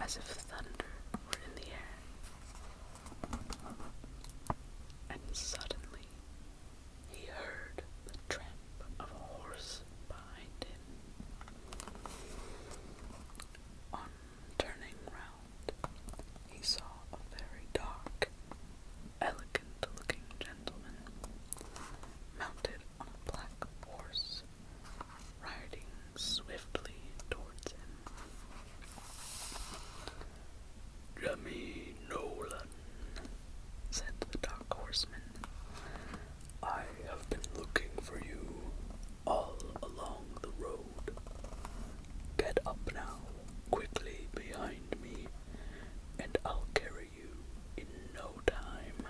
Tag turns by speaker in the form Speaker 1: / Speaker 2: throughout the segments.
Speaker 1: as if thunder were in the air. And suddenly he heard the tramp of a horse behind him. On turning round, he saw a very dark, elegant-looking gentleman, mounted on a black horse, riding swiftly towards him. "Jemmy Nolan," said the dark horseman, "I have been looking for you all along the road. Get up now, quickly behind me, and I'll carry you in no time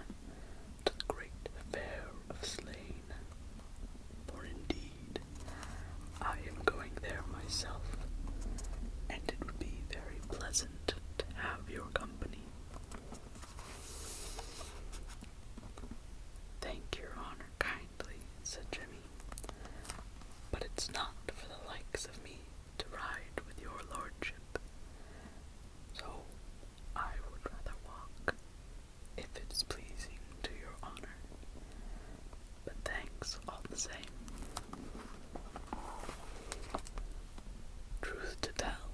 Speaker 1: to the great fair of Slain. For indeed, I am going there myself, and it would be very pleasant to have your company." "Thank your honor kindly," said Jemmy, "but it's not for the likes of me to ride with your lordship, so I would rather walk, if it's pleasing to your honor. But thanks all the same." Truth to tell,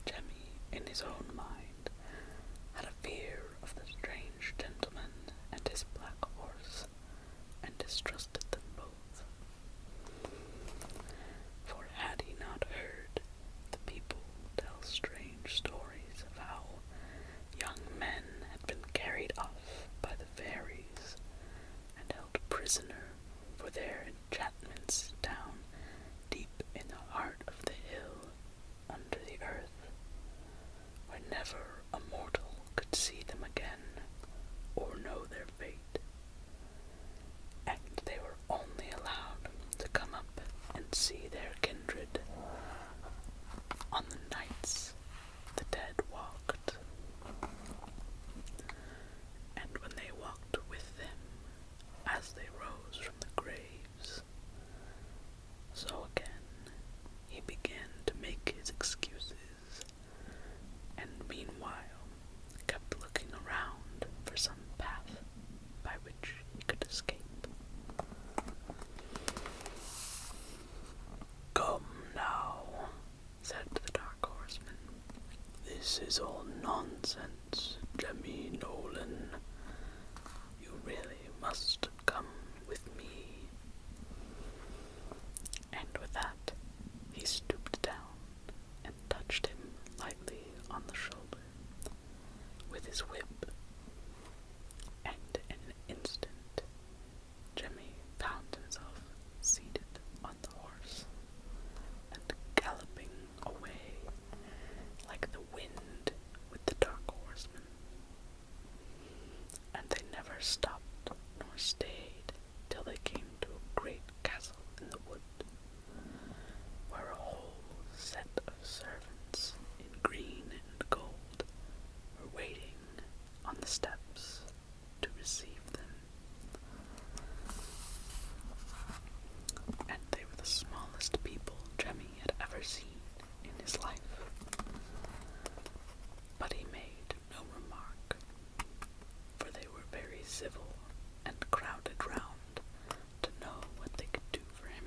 Speaker 1: Jemmy, in his own mind, had a fear of the strange gentleman and his black horse, and distrusted them both. For had he not heard the people tell strange stories of how young men had been carried off by the fairies and held prisoner for their enchantments down deep in the heart of the hill under the earth, where never a mortal could see them again or know their fate, and they were only allowed to come up and see their kindred on the nights the dead walked, and when they walked with them as they rose from the graves. So again he began to make his excuses, and meanwhile kept looking around for some path by which he could escape. "Come now," said the dark horseman, "this is all nonsense, Jemmy Nolan. You really must come with me." And with that, he stooped down and touched him lightly on the shoulder with his whip, and in an instant Jemmy found himself seated on the horse and galloping away like the wind with the dark horseman. And they never stopped nor stayed till they came to a great castle in the wood, where a whole set of servants in green and gold were waiting on the steps to receive them. And they were the smallest people Jemmy had ever seen in his life. But he made no remark, for they were very civil and crowded round to know what they could do for him.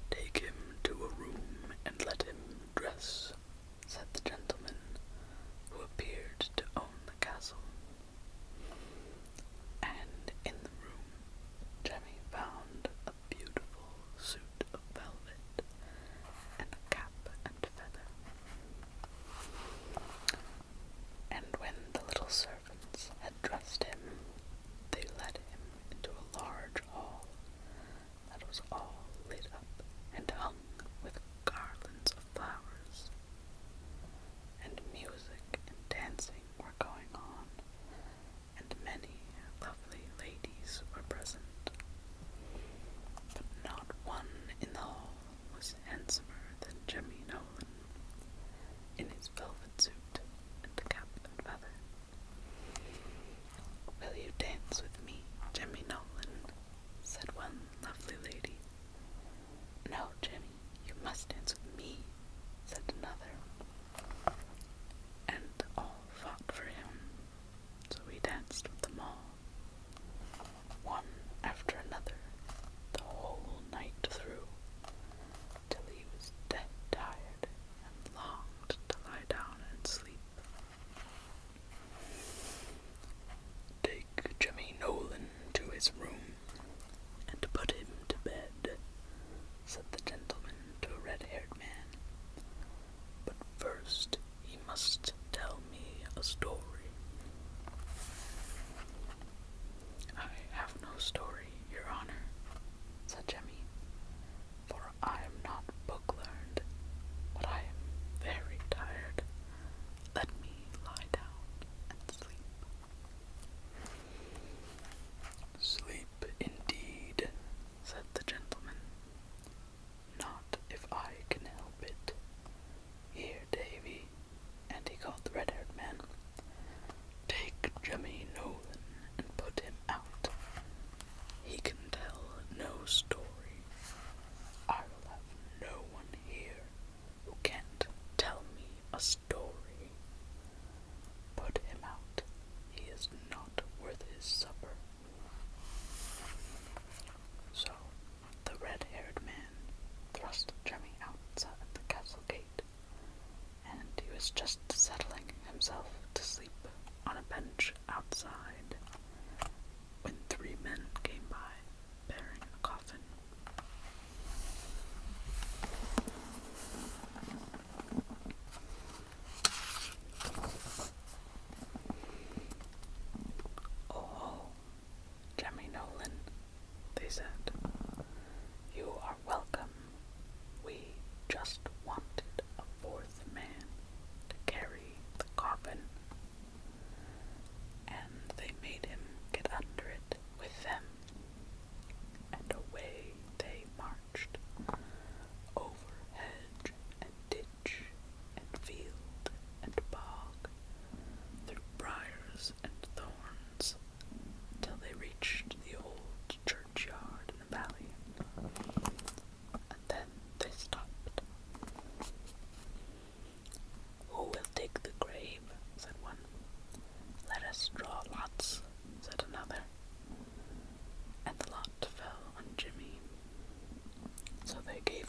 Speaker 1: "Take him to a room and let him dress," said the gentleman who appeared to own the castle. And in the room Jemmy found a beautiful suit of velvet and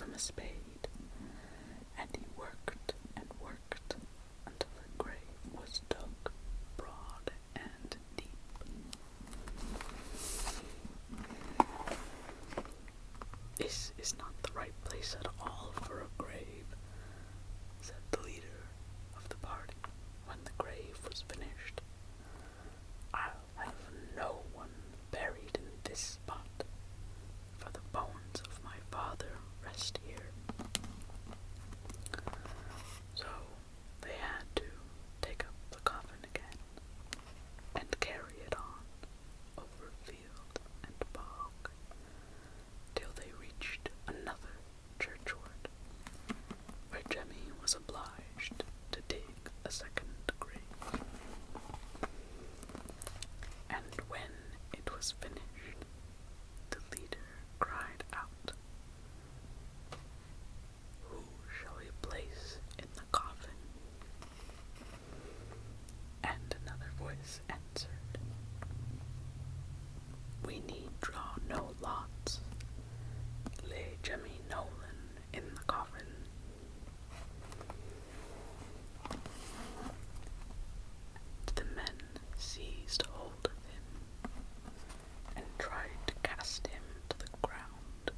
Speaker 1: him a spade, and he worked and worked until the grave was dug broad and deep. "This is not the right place at all for a grave," said the leader of the party when the grave was finished. "I'll have no one buried in this spot, for the bones of my father rest here." So they had to take up the coffin again and carry it on over field and bog till they reached another churchward, where Jemmy was obliged to dig a second grave. And when it was finished, the leader cried out, "Who shall we place in the coffin?" And another voice answered, "We need draw no lots. Lay Jemmy Nolan in the coffin." And the men seized hold of him and tried to cast him to the ground,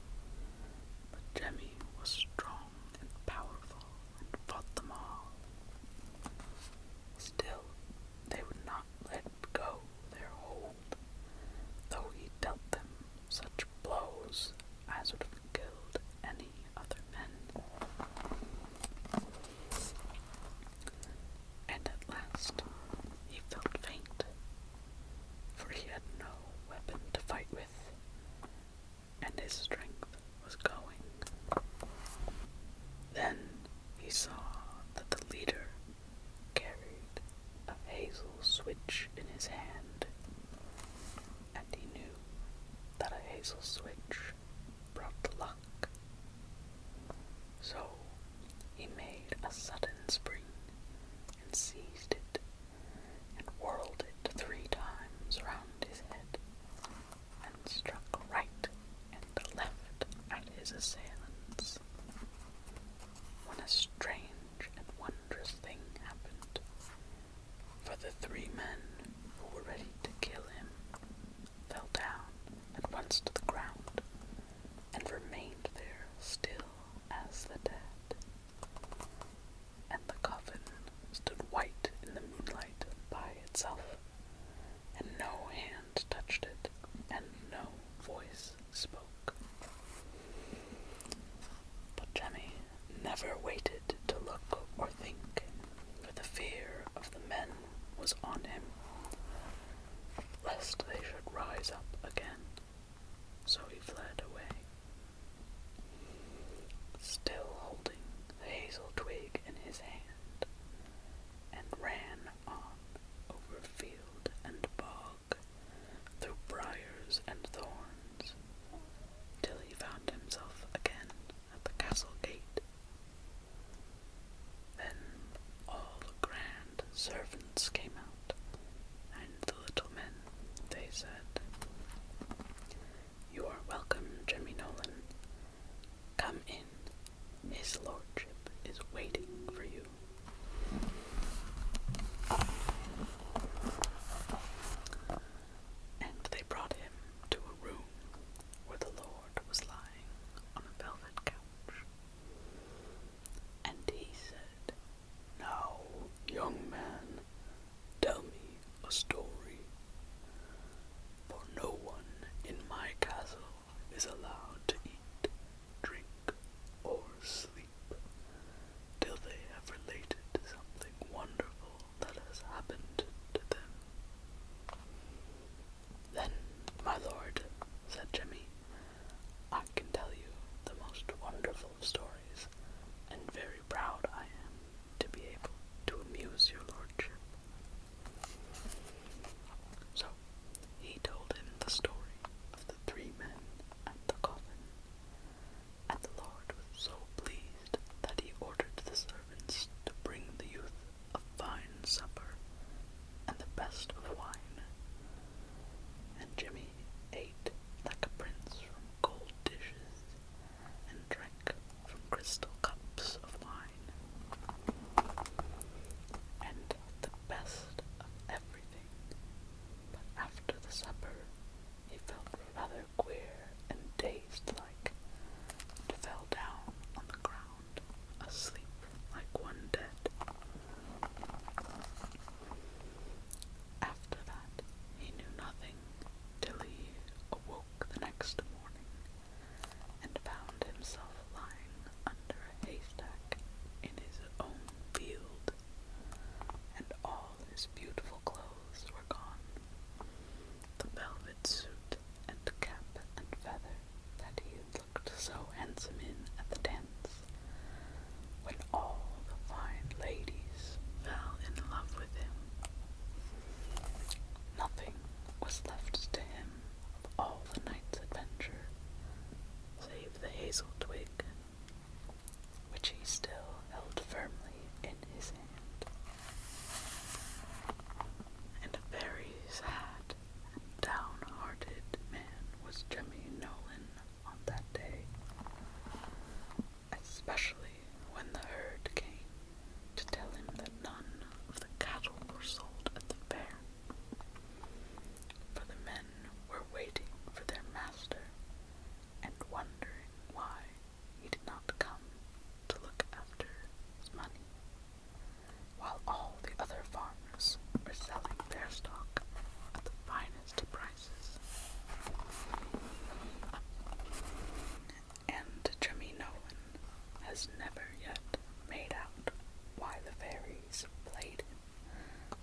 Speaker 1: but Jemmy was strong and powerful and fought them all. Still, they would not let go their hold, though he dealt them such blows as would have killed any other men. And at last he felt faint, for he had no weapon to fight with, and his strength was going. Then he saw that the leader carried a hazel switch in his hand, and he knew that a hazel switch brought luck. So he made a sudden spring and seized it and whirled it 3 times round his head and struck right and left at his assailants, when a strange and wondrous thing happened, for the 3 men who were ready to kill him fell down at once to the ground and remained there still as the dead. especially when the herd came to tell him that none of the cattle were sold at the fair, for the men were waiting for their master and wondering why he did not come to look after his money, while all the other farmers were selling their stock at the finest prices. And Jemmy Nolan has never yet made out why the fairies played him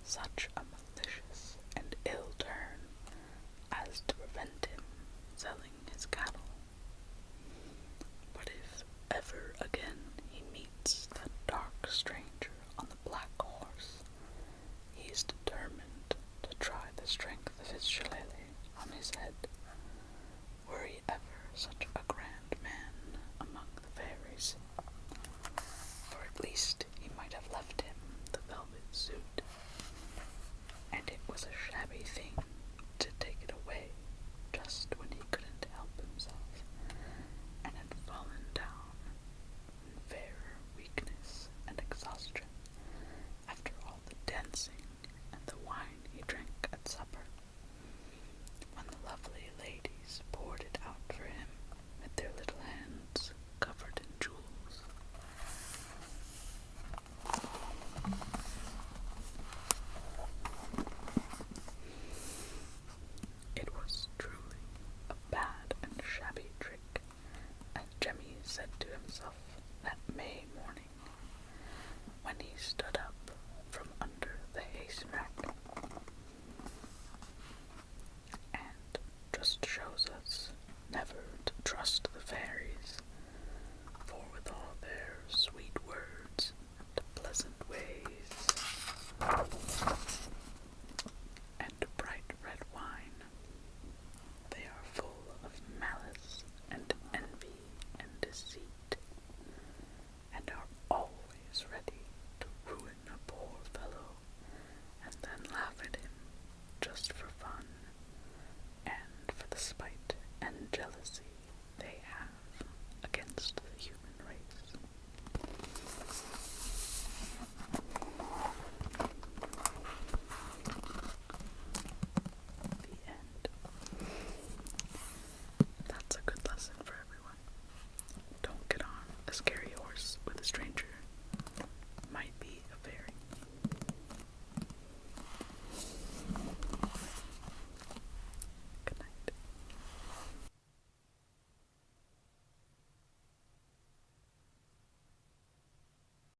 Speaker 1: such a malicious and ill turn as to prevent him selling his cattle. But if ever again he meets that dark stranger on the black horse, he is determined to try the strength of his shillelagh on his head, were he ever such a grand man among the fairies. Or at least he might have left him the velvet suit, and it was a shabby thing to take it away just when he couldn't help himself, and had fallen down in fair weakness and exhaustion after all the dancing and the wine he drank at supper, when the lovely ladies poured it out for him with their little hands covered in jewels. It was truly a bad and shabby trick, as Jemmy said to himself that May morning, when he stood up from under the haystack, and just shows us never to trust